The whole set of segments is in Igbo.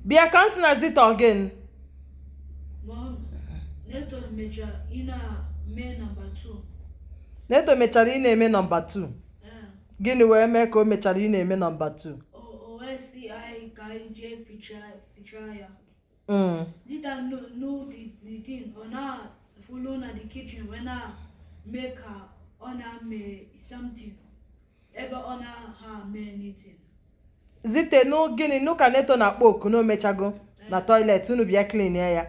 Bia cancel as it again. Mom, Neto Major ina me number 2. Neto mechara ị na-eme number 2. Gịnị wee mee ka o mechara ị na-eme number 2? O si I ka je picture ya. Did I know the thing on her follow na the kitchen when I make her on her me something. Ever on her me anything. Zite no gịnị no ka Neto na-akpọ oku na o mechago na toilet unu bịa clean ya.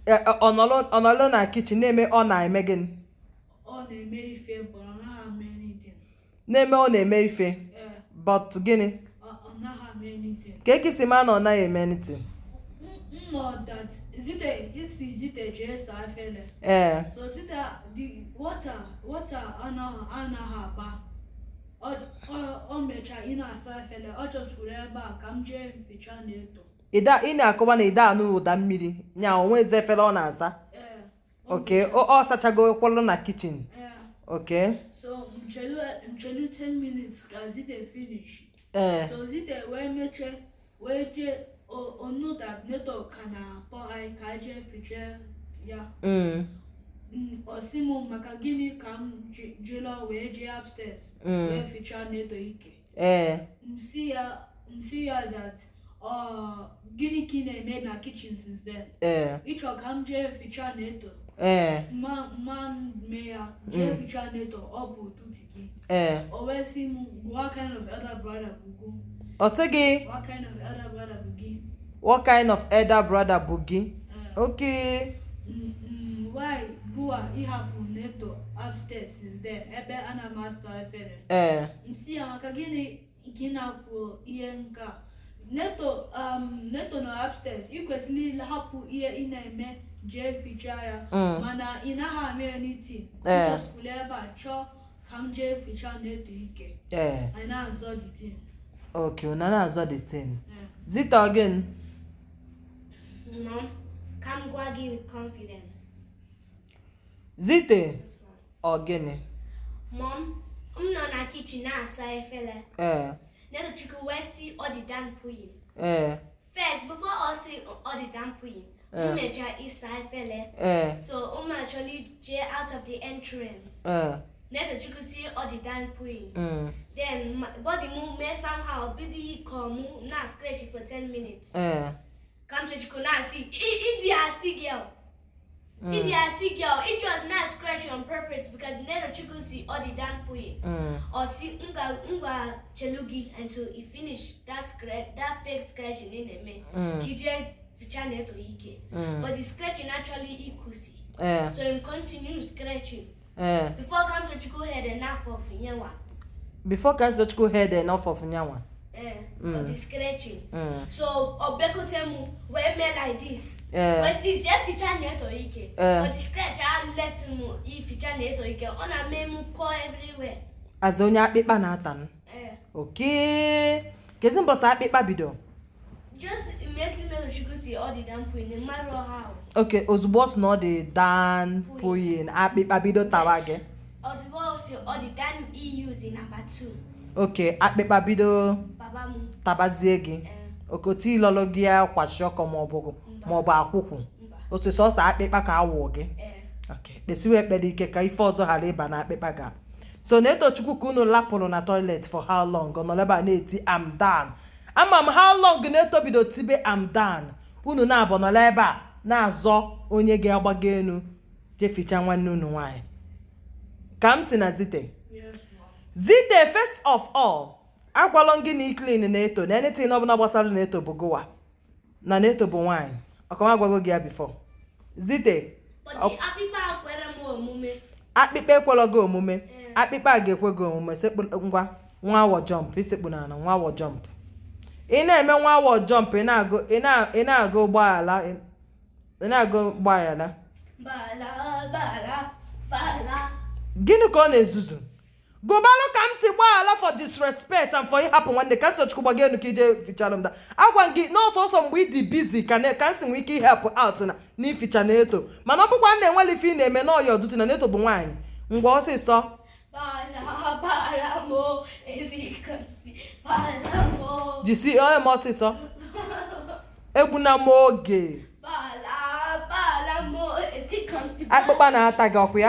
Ọnọlọ na kitchen na-eme ọ na-eme gịnị? Ọ na-eme ife but ọ naghị eme anything. Na-eme ọ na-eme ife. But gịnị? Ọ naghị eme anything. Ka ekisi ma na ọ naghị eme anything. Not that Zite just I feel. So Zite the water anaghị aba. Ọ mecha ị na-asa efele ọ just pụrụ ebe a ka m jee mficha Neto. Ị na-akọwa na ide anụ ụda mmiri nya onwe eze efele ọ na-asa. Okay, ọ sachago kwalụ na kitchen. Okay. So mchelu 10 minutes ka Zite finish. So Zite wee meche wee je o know that Neto kana po ai ka je ficha ya. Osimu maka gịnị ka m jelo wee jee upstairs wee ficha Neto ike. Msi ya that gịnị ka ị na-eme na kitchen since then. Ịchọ ka m jee ficha Neto. Man me ya jee ficha Neto ọ bụ ụtụtụ gị. O wee sị m what kind of elder brother bụ gị? Ọ sị gị What kind of elder brother bụ gị? What kind of elder brother bụ gị? Okay. Why go ịhapụ Neto upstairs since then ebe ana m asa efere. Msi ya maka gịnị gị na-akwụ ihe nka. Neto nọ upstairs ị kwesịrị hapụ ihe ị na-eme jee ficha ya mana ị naghị ame anything. Just kwụrụ ebe a chọọ ka m jee ficha Neto ike. I na-azọ the thing. Okay, una na-azọ the thing. Zite again. Mom, come go again with confidence. Zite ogene. Mom, nọ na kitchen na-asa efere. Neto chukwu wee si ọdịda mpụyin. First, before I say ọdịda mpụyin, mecha isa efere. So actually jee out of the entrance. Neto chukwu si ọdịda mpụyin. Then body move me somehow bidi come na scratch for 10 minutes. Come to chukwu na see see girl. It was not scratch on purpose because Neto chukwu si ọdịda mpụyin. Or see nga chelugi until he finished that fake scratching in a man. He just ficha Neto ike. But the scratching actually ikusi. So he continue scratching. Before comes to chukwu head enough of nyawa. Before comes to chukwu head enough of nyawa. Of the scratching. So Obeko temu we me like this. We see Jeff ficha Neto ike. But the scratch I let him ficha Neto ike. On a memu call everywhere. As onye akpịkpa na-atan. Okay. Kezi mbọsị akpịkpa bido. Just immediately Neto chukwu si ọdịda mpụyin no matter how. Okay, ozugbo ọ sị na ọ dị dan mpụyin akpịkpa bido tawa gị. Ozugbo ọ sị ọdịda use number 2. Okay, akpịkpa bido tabazie gị. Okoti ilolo gị akwashi ọkọ maọbụ akwụkwụ. Otu sọsọ akpịkpa ka awụ gị. Okay, kpesiwe ekpere ike ka ife ọzọ ghara ịba na akpịkpa ga. So Neto chukwu ka unu lapụrụ na toilet for how long? Ọnọleba na-eti I'm done. Ama m how long Neto bido tibe I'm done. Unu na-abụ nọla ebe a na-azọ onye ga-agbago enu jeficha nwanne unu nwanyị. Ka m si na Zite. Zite first of all, agwalọ gị na clean Neto na anything ọbụla gbasara Neto bụ gowa. Na Neto bụ nwanyị. Ọkọma agwago gị ya before. Zite. Akpịkpa kwere m omume. Akpịkpa ekwelọ gị omume. Akpịkpa ga-ekwe gị omume sekpu ngwa nwa awọ jump isekpu na nwa awọ jump. Ị na-eme nwa awọ jump ị na-aga ụgbọala gịnị ka ọ na-ezuzu? Gobalụ ka m si gbaghala for disrespect and for ịhapụ nwanne ka nsochukwu gbaga enu ka ije fichalụ m da. Agwa gị n'ọsọsọ mgbe ị dị busy ka nsi nwee ike help out na n'ificha Neto mana ọ bụkwa na-enwele ife ị na-eme n'ọya ọdụtụ na Neto bụ nwaanyị ngwa ọsịsọ jisi onye m ọsịsọ egbuna m oge Bala mo, it comes to akpụkpa na-ata gị ọkụ ya